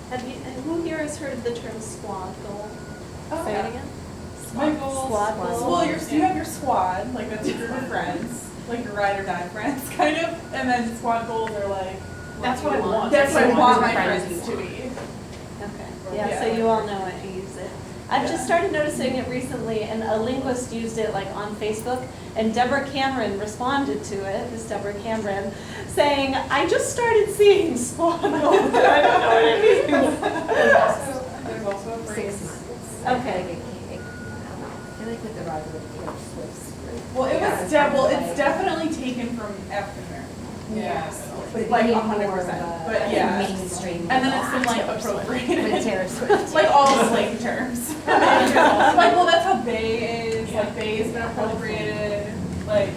And who here has heard of the term squad goal? Oh, Say yeah. it again. My goals. Squad goals. Well, you have your squad, like that's your group of friends, like your ride or die friends, kind of, and then squad goals are like. That's what I want. That's what I want my friends friends to be. Okay. Yeah, Yeah. so you all know it and use it. I've just started noticing it recently, and a linguist used it like on Facebook, and Deborah Cameron responded to it, this Deborah Cameron, saying, I just started seeing squad goals, and I don't know what it means. There's also a 6 phrase. months. Okay. And they put the rise of the Taylor Swift's. Well, it's definitely taken from African American. Yes. But it Like became 100%. more of a But yeah. mainstream. And then it's been like appropriated. With Taylor Swift. Like all slang terms. Like, well, that's how bae is. Like, bae has been appropriated. Like,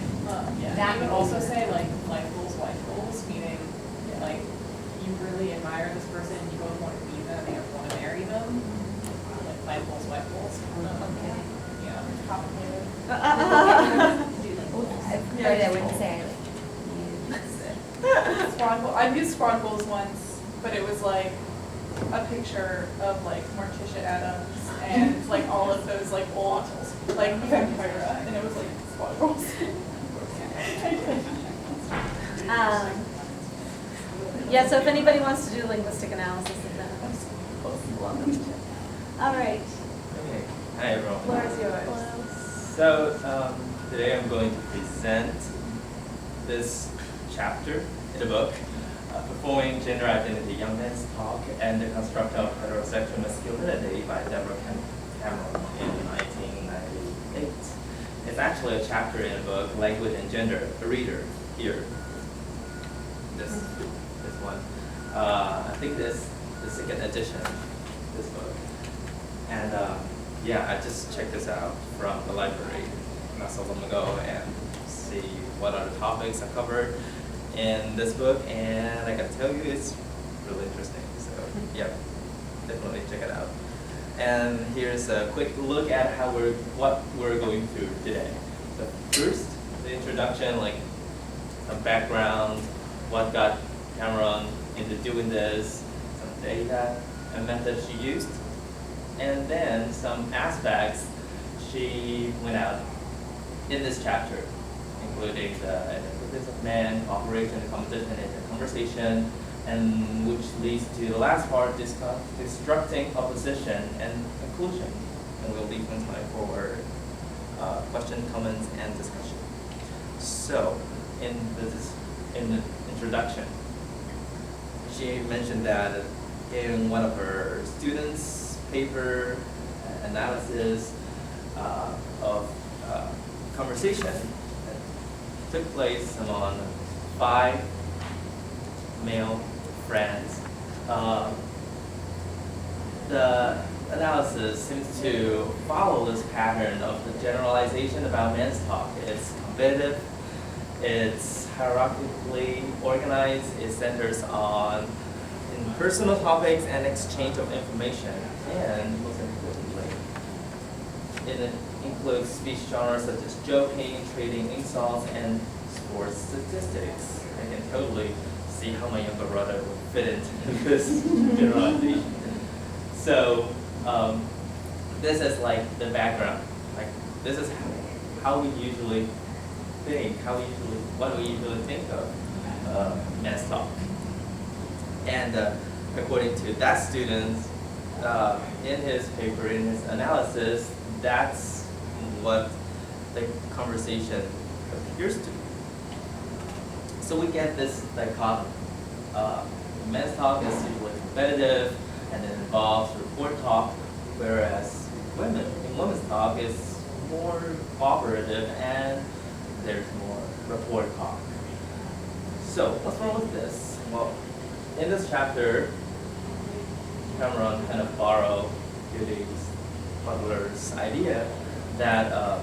Yeah, That you would goals. also say like life goals, meaning like you really admire this person, you both want to be them, you want to marry them. Like life goals. Okay. Yeah. complicated. I wouldn't say Squad goal. I've used squad goals once, but it was like a picture of like Morticia Adams and like all of those like old like vampira, and it was like squad goals. Yeah, so if anybody wants to do linguistic analysis of that, I'm welcome to. All right, Okay. Hi everyone. floor is yours. So today I'm going to present this chapter in the book, Performing Gender Identity, Young Men's Talk, and the Construct of Heterosexual Masculinity by Deborah Cameron in 1998. It's actually a chapter in the book, Language and Gender, a reader here. This one. I think this the second edition of this book. And yeah, I just checked this out from the library not so long ago and see what are the topics I covered in this book, and I can tell you it's really interesting. So yeah, definitely check it out. And here's a quick look at what we're going through today. So first, the introduction, like some background, what got Cameron into doing this, some data and methods she used, and then some aspects she went out in this chapter, including the importance of man, cooperation, competition, and conversation, and which leads to the last part, constructing opposition and conclusion. And we'll leave some time for question, comments, and discussion. So, in the introduction, she mentioned that in one of her students' paper analysis of conversation that took place among 5 male friends. The analysis seems to follow this pattern of the generalization about men's talk. It's competitive, it's hierarchically organized, it centers on personal topics and exchange of information, and most importantly, it includes speech genres such as joking, trading insults, and sports statistics. I can totally see how my younger brother would fit into this generalization. So this is like the background. Like this is how we usually think, what we usually think of men's talk. And according to that student, in his paper, in his analysis, that's what the conversation appears to be. So we get this dichotomy. Men's talk is usually competitive and it involves report talk, whereas in women's talk is more cooperative and there's more rapport talk. So what's wrong with this? Well, in this chapter, Cameron kind of borrowed Judith Butler's idea that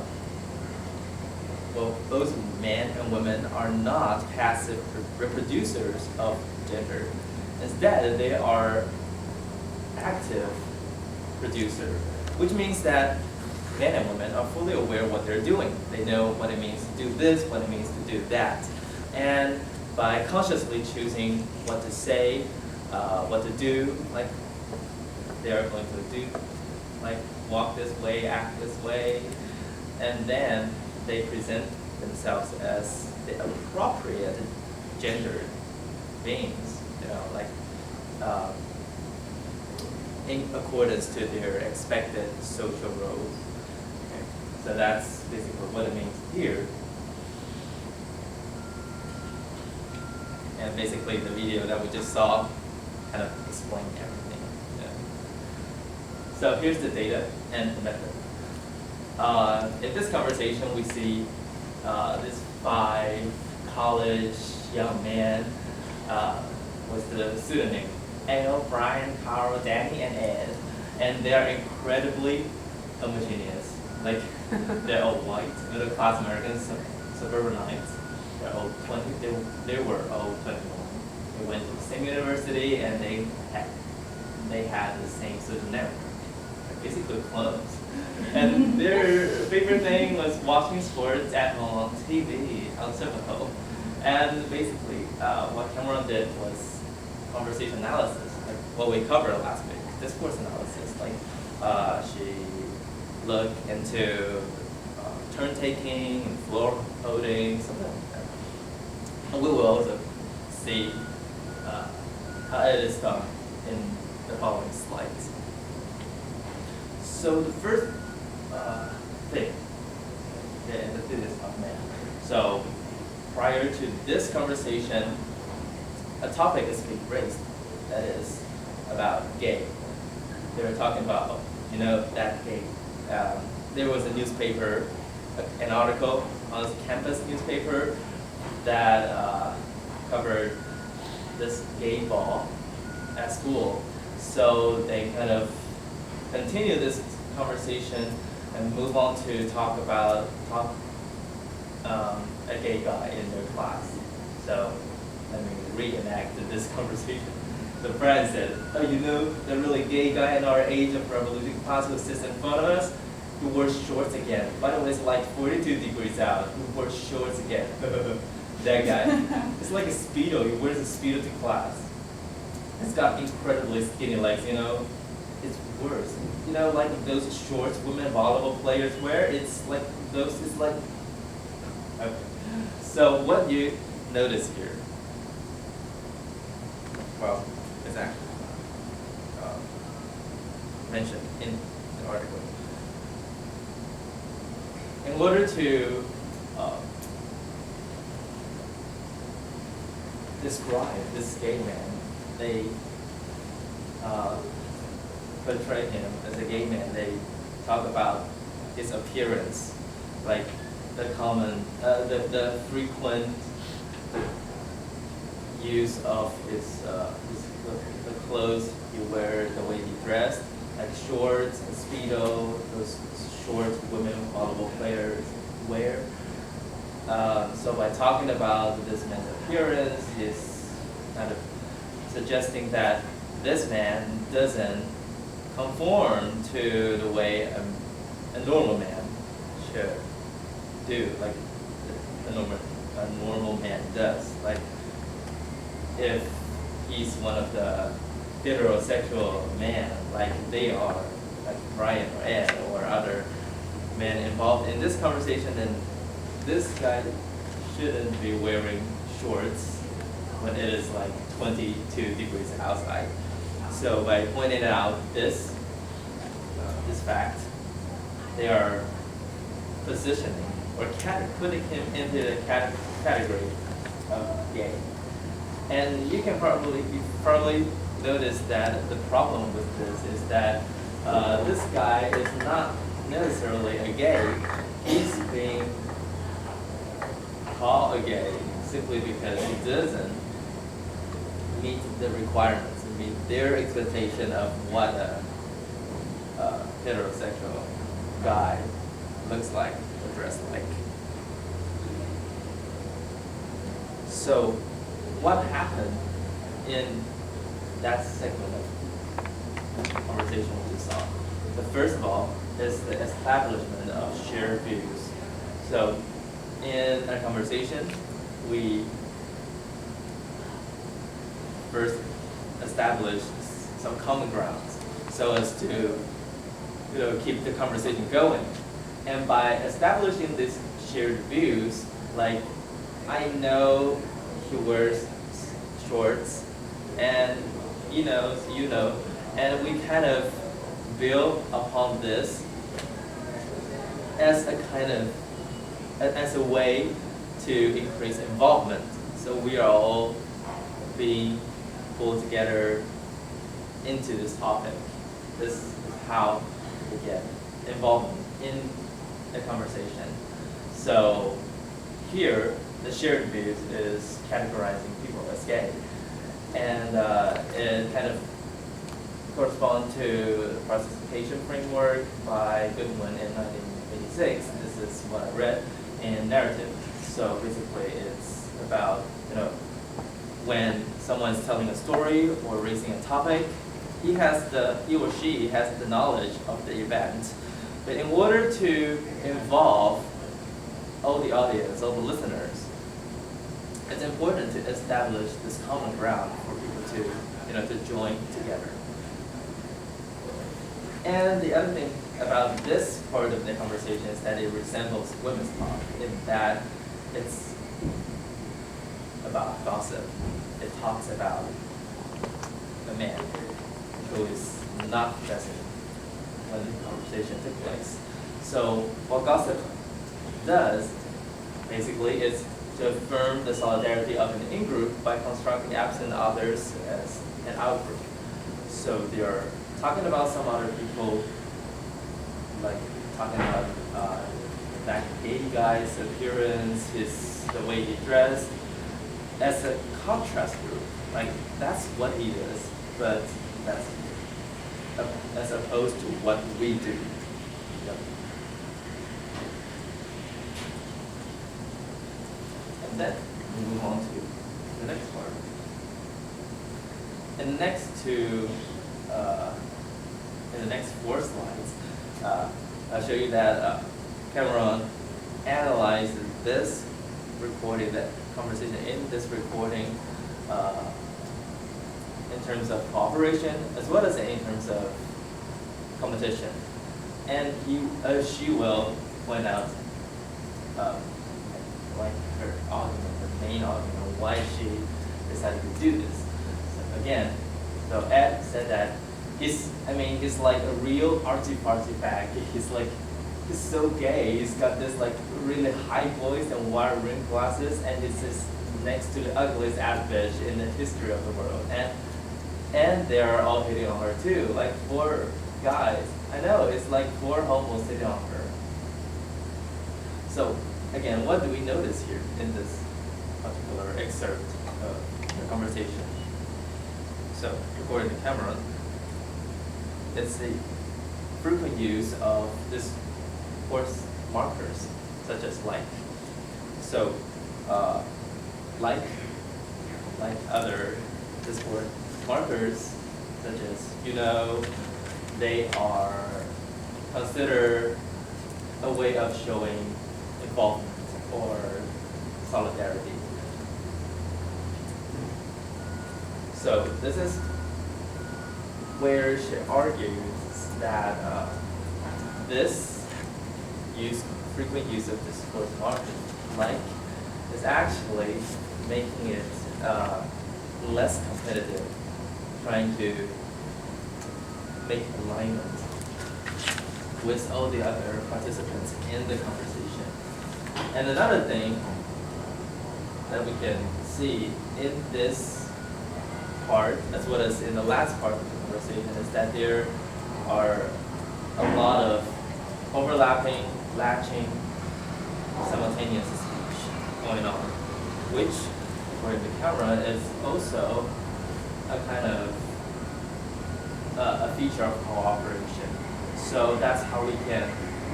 both men and women are not passive reproducers of gender. Instead, they are active producer, which means that men and women are fully aware of what they're doing. They know what it means to do this, what it means to do that. And by consciously choosing what to say, what to do, like they are going to do, like walk this way, act this way, and then they present themselves as the appropriate gender beings, like in accordance to their expected social roles. Okay. So that's basically what it means here. And basically the video that we just saw kind of explained everything. Yeah. So here's the data and the method. In this conversation, we see these 5 college young men with the pseudonym Al, Brian, Carl, Danny, and Ed, and they are incredibly homogeneous. Like they're all white, middle class Americans, suburbanites. They're all 20. They were all 21. They went to the same university, and they had the same social network. They're basically clones. And their favorite thing was watching sports at home on TV on Civico. And basically, what Cameron did was conversation analysis, like what we covered last week, discourse analysis. Like she looked into turn taking, floor holding, something like that. And we will also see how it is done in the following slides. So the first thing, the thesis of man. So prior to this conversation, a topic is being raised that is about gay. They were talking about, that gay. There was a newspaper, an article on this campus newspaper that covered this gay ball at school. So they kind of continue this conversation and move on to talk about a gay guy in their class. So let me reenact this conversation. The friend said, the really gay guy in our age of revolution class who sits in front of us, he wore shorts again. By the way, it's like 42 degrees out. He wore shorts again. That guy. It's like a Speedo. He wears a Speedo to class. He's got incredibly skinny legs, It's worse. Like those shorts women volleyball players wear, it's like okay. So what you notice here, well, it's actually mentioned in the article. In order to describe this gay man, they portray him as a gay man. They talk about his appearance, like the common, the frequent use of the clothes he wears, the way he dressed, like shorts, and Speedo, those shorts women volleyball players wear. So by talking about this man's appearance, he's kind of suggesting that this man doesn't conform to the way a normal man should do, like a normal man does. Like if he's one of the heterosexual men, like they are, like Brian or Ed or other men involved in this conversation, then this guy shouldn't be wearing shorts when it is like 22 degrees outside. So by pointing out this fact, they are positioning or putting him into the category of gay. And you can probably notice that the problem with this is that this guy is not necessarily a gay. He's being called a gay simply because he doesn't meet the requirements, meet their expectation of what a heterosexual guy looks like or dressed like. So what happened in that segment of conversation we just saw? The first of all is the establishment of shared views. So in a conversation, we first establish some common grounds. so as to keep the conversation going. And by establishing these shared views, like I know he wears shorts, and you know, and we kind of build upon this as a way to increase involvement. So we are all being pulled together into this topic. This is how we get involved in the conversation. So here, the shared views is categorizing people as gay. And it kind of corresponds to the participation framework by Goodwin in 1986. This is what I read in narrative. So basically it's about, when someone's telling a story or raising a topic, he or she has the knowledge of the event. But in order to involve all the audience, all the listeners, it's important to establish this common ground for people to join together. And the other thing about this part of the conversation is that it resembles women's talk in that it's about gossip. It talks about a man who is not present when the conversation took place. So what gossip does, basically, is to affirm the solidarity of an in-group by constructing absent others as an out-group. So they are talking about some other people, like talking about that gay guy's appearance, the way he dressed, as a contrast group. Like that's what he does, but that's as opposed to what we do. Yep. And then we move on to the next part. And in the next 4 slides, I'll show you that Cameron analyzed this recording, that conversation in this recording, in terms of cooperation as well as in terms of competition. And she will point out like her main argument, why she decided to do this. So again, so Ed said that he's like a real artsy-fartsy bag. He's so gay. He's got this like really high voice and wide-rimmed glasses, and he's just next to the ugliest ass bitch in the history of the world. And they are all hitting on her too. Like 4 guys. I know, it's like 4 homos hitting on her. So again, what do we notice here in this particular excerpt of the conversation? So according to Cameron, it's the frequent use of this course markers such as like. So like other Discord markers such as they are considered a way of showing involvement or solidarity. So this is where she argues that this frequent use of discourse marking, like, is actually making it less competitive, trying to make alignment with all the other participants in the conversation. And another thing that we can see in this part, as well as in the last part of the conversation, is that there are a lot of overlapping, latching, simultaneous speech going on, which, according to Cameron, is also a kind of a feature of cooperation. So that's how we can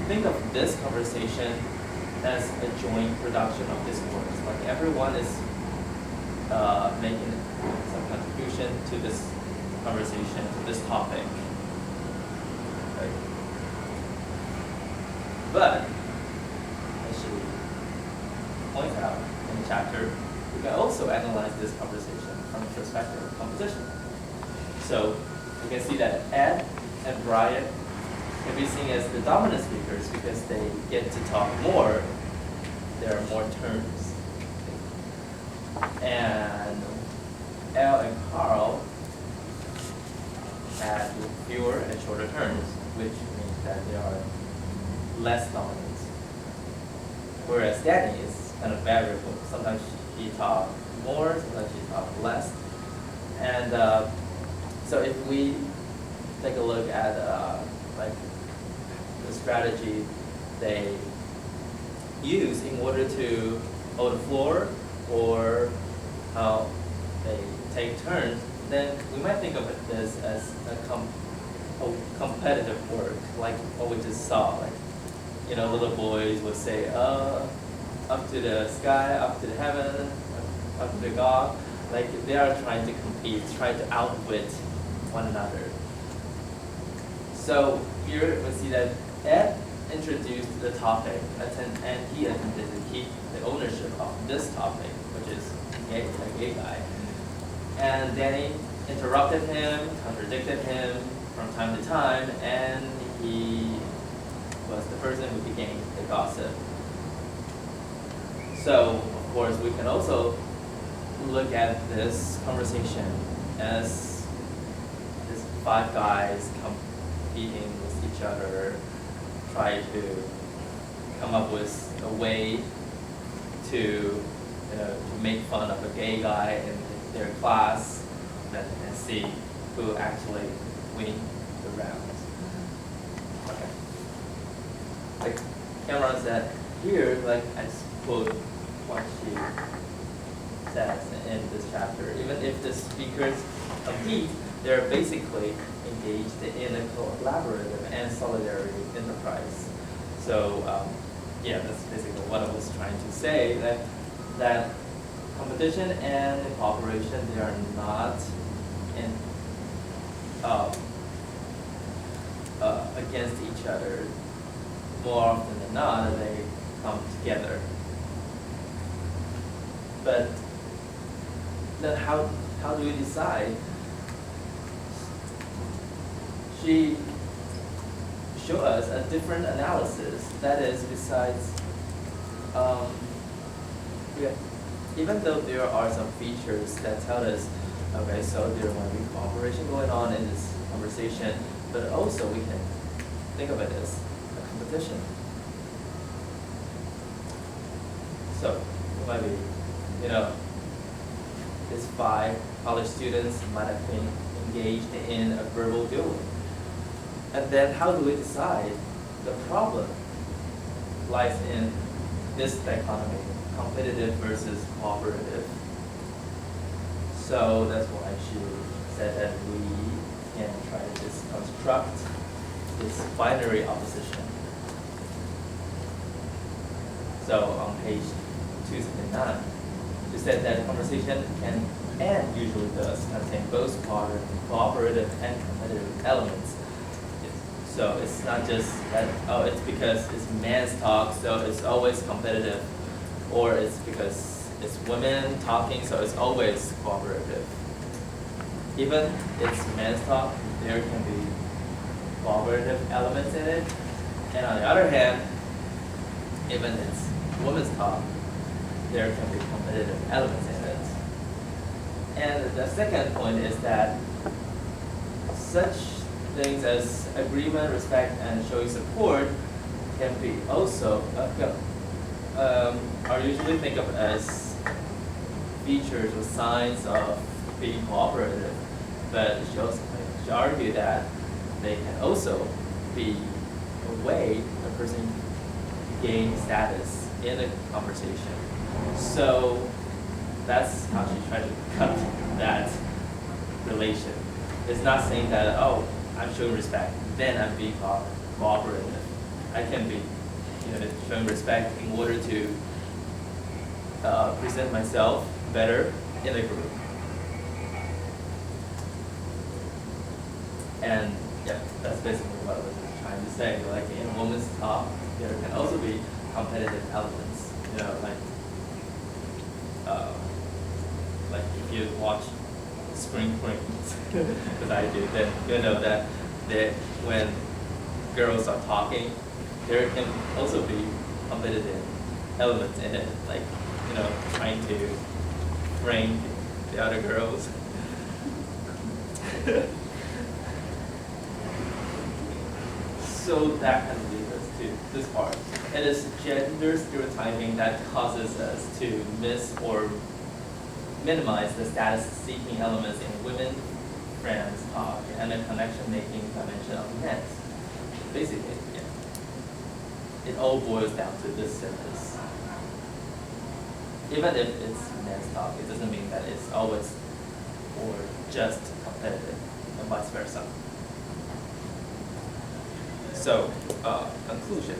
think of this conversation as a joint production of discourse. Like everyone is making some contribution to this conversation, to this topic. Right? But I should point out in the chapter, we can also analyze this conversation from the perspective of competition. So we can see that Ed and Brian can be seen as the dominant speakers because they get to talk more. There are more turns. And Elle and Carl had fewer and shorter turns, which means that they are less dominant. Whereas Danny is kind of variable. Sometimes she talks more, sometimes she talks less. And so if we take a look at like the strategy they use in order to hold the floor or how they take turns, then we might think of this as a competitive work, like what we just saw. Like, you know, little boys would say, up to the sky, up to the heaven, up to the God. Like they are trying to compete, trying to outwit one another. So here we see that Ed introduced the topic, and he attempted to keep the ownership of this topic, which is a gay guy. And Danny interrupted him, contradicted him from time to time, and he was the person who became the gossip. So, of course, we can also look at this conversation as these five guys competing with each other, try to come up with a way to make fun of a gay guy in their class and see who actually win the round. Okay. Like Cameron said here, like I just quote what she says in this chapter. Even if the speakers compete, they're basically engaged in a collaborative and solidarity enterprise. So yeah, that's basically what I was trying to say, that competition and cooperation, they are not in against each other. More often than not, they come together. But then how do we decide? She showed us a different analysis. That is, besides, even though there are some features that tell us, okay, so there might be cooperation going on in this conversation, but also we can think of it as a competition. So it might be, these 5 college students might have been engaged in a verbal duel. And then how do we decide? The problem lies in this dichotomy, competitive versus cooperative. So that's why she said that we can try to construct this binary opposition. So on page 279, she said that conversation can, and usually does, contain both cooperative and competitive elements. So it's not just that, it's because it's men's talk, so it's always competitive, or it's because it's women talking, so it's always cooperative. Even it's men's talk, there can be cooperative elements in it, and on the other hand, even it's women's talk, there can be competitive elements in it. And the second point is that such things as agreement, respect, and showing support can be also are usually think of as features or signs of being cooperative. But she argued that they can also be a way a person gains status in a conversation. So that's how she tried to cut that relation. It's not saying that, I'm showing respect, then I'm being cooperative. I can be showing respect in order to present myself better in a group. And yeah, that's basically what I was trying to say. Like in women's talk, there can also be competitive elements. Like if you watch Spring Queens, as I do, then you know that that when girls are talking, there can also be competitive elements in it, like, you know, trying to rank the other girls. So that kind of leads us to this part. It is gender stereotyping that causes us to miss or minimize the status-seeking elements in women, friends, talk, and the connection-making dimension of men. Basically, yeah. It all boils down to this sentence. Even if it's men's talk, it doesn't mean that it's always or just competitive, and vice versa. So, conclusion.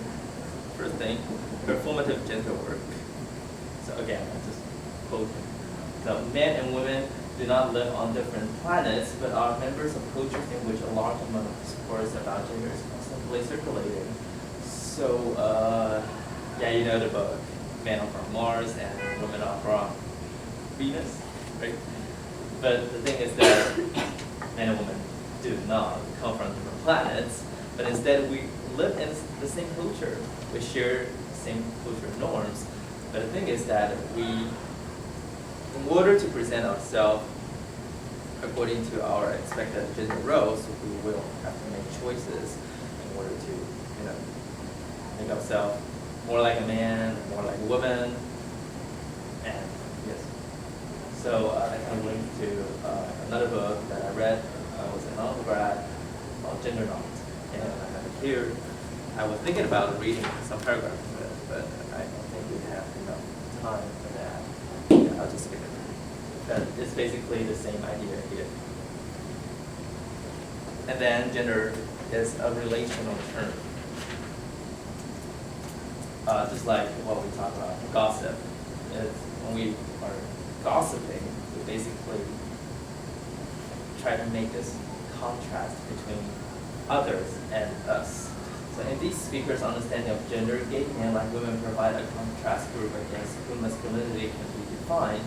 First thing, performative gender work. So again, I'm just quoting. So men and women do not live on different planets, but are members of cultures in which a large amount of discourse about gender is constantly circulating. So, yeah, you know the book, Men are from Mars and Women are from Venus, right? But the thing is that men and women do not come from different planets, but instead we live in the same culture. We share the same cultural norms. But the thing is that in order to present ourselves according to our expected gender roles, we will have to make choices in order to, you know, make ourselves more like a man, more like a woman, and yes. So I can link to another book that I read when I was an undergrad called Gender Not, and I have it here. I was thinking about reading some paragraphs of it, but I don't think we have enough time for that. Yeah, I'll just skip it. But it's basically the same idea here. And then gender is a relational term. Just like what we talk about, gossip. It's when we are gossiping, we basically try to make this contrast between others and us. So in these speakers' understanding of gender, gay men like women provide a contrast group against whom masculinity can be defined.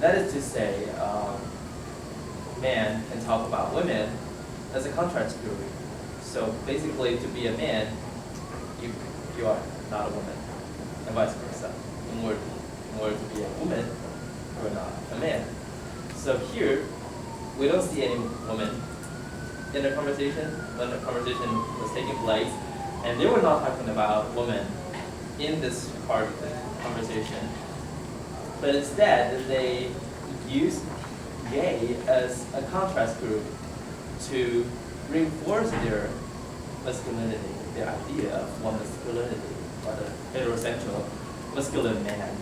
That is to say, men can talk about women as a contrast group. So basically, to be a man, you are not a woman, and vice versa. In order to be a woman, you are not a man. So here, we don't see any woman in the conversation when the conversation was taking place, and they were not talking about women in this part of the conversation, but instead they used gay as a contrast group to reinforce their masculinity, their idea of what masculinity, what a heterosexual masculine man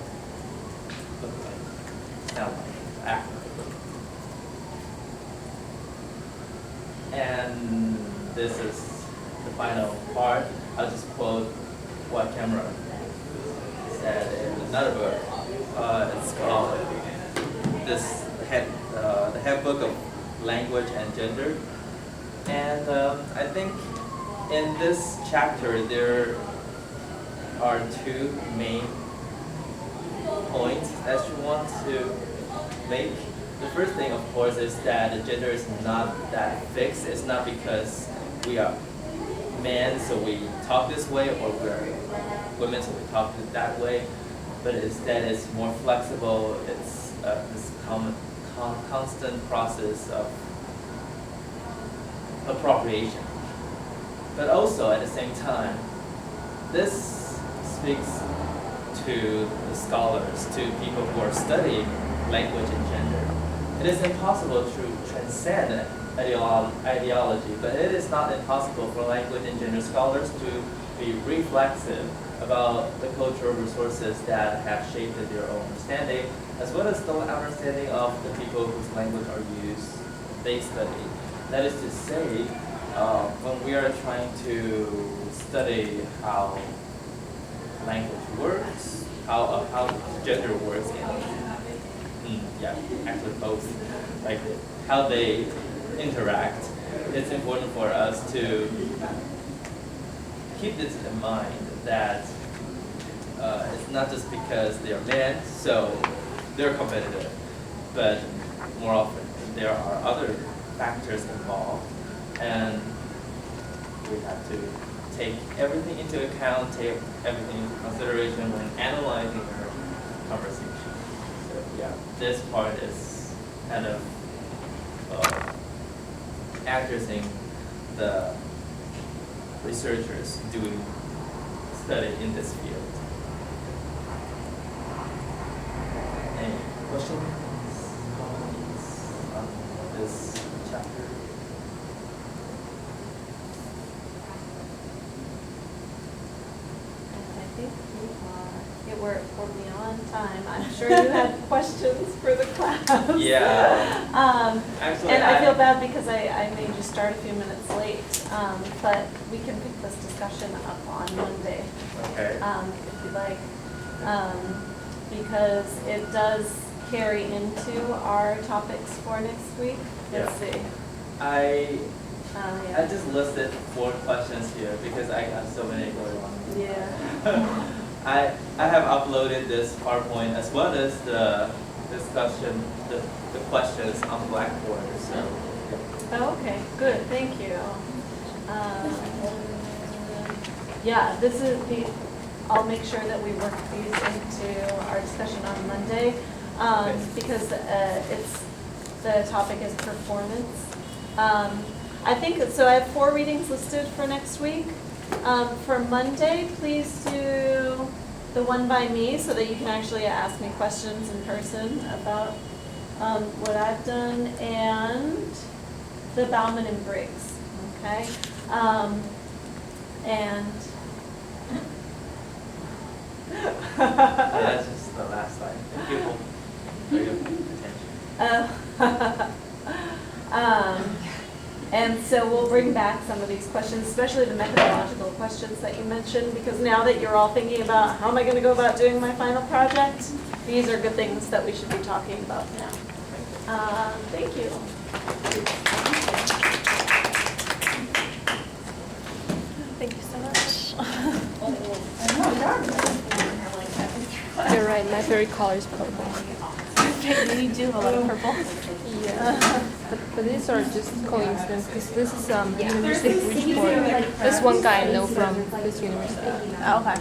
look like, sound like, act like. And this is the final part. I'll just quote what Cameron said in another book. It's called the Handbook of Language and Gender. And I think in this chapter there are two main points that you want to make. The first thing, of course, is that gender is not that fixed. It's not because we are men, so we talk this way, or we're women, so we talk that way. But instead, it's more flexible. It's this constant process of appropriation. But also, at the same time, this speaks to the scholars, to people who are studying language and gender. It is impossible to transcend ideology, but it is not impossible for language and gender scholars to be reflexive about the cultural resources that have shaped their own understanding, as well as the understanding of the people whose language are used, they study. That is to say, when we are trying to study how language works, how gender works, actually both, like how they interact, it's important for us to keep this in mind, that it's not just because they are men, so they're competitive, but more often there are other factors involved and we have to take everything into account, take everything into consideration when analyzing our conversation. So yeah, this part is kind of addressing the researchers doing study in this field. Any questions, comments on this chapter? I think we're beyond time. I'm sure you have questions for the class. Yeah. Actually, And I feel bad because I made you start a few minutes late, but we can pick this discussion up on Monday, Okay. if you'd like. Because it does carry into our topics for next week. Let's see. I Yeah. just listed 4 questions here because I have so many going on. Yeah. I have uploaded this PowerPoint as well as the discussion, the questions on Blackboard. So Oh, okay, good, thank you. Yeah, this is I'll make sure that we work these into our discussion on Monday, because the topic is performance. I think, so I have 4 readings listed for next week. For Monday, please do the one by me so that you can actually ask me questions in person about what I've done, and the Bauman and Briggs, okay? And that's just the last slide. Thank you for your attention. And so we'll bring back some of these questions, especially the methodological questions that you mentioned, because now that you're all thinking about how am I going to go about doing my final project, these are good things that we should be talking about now. Thank you. Thank you so much. You're right, my favorite color is purple. You do have a lot of purple. Yeah. But these are just coincidence because this is university report. There's one guy I know from this university. Okay.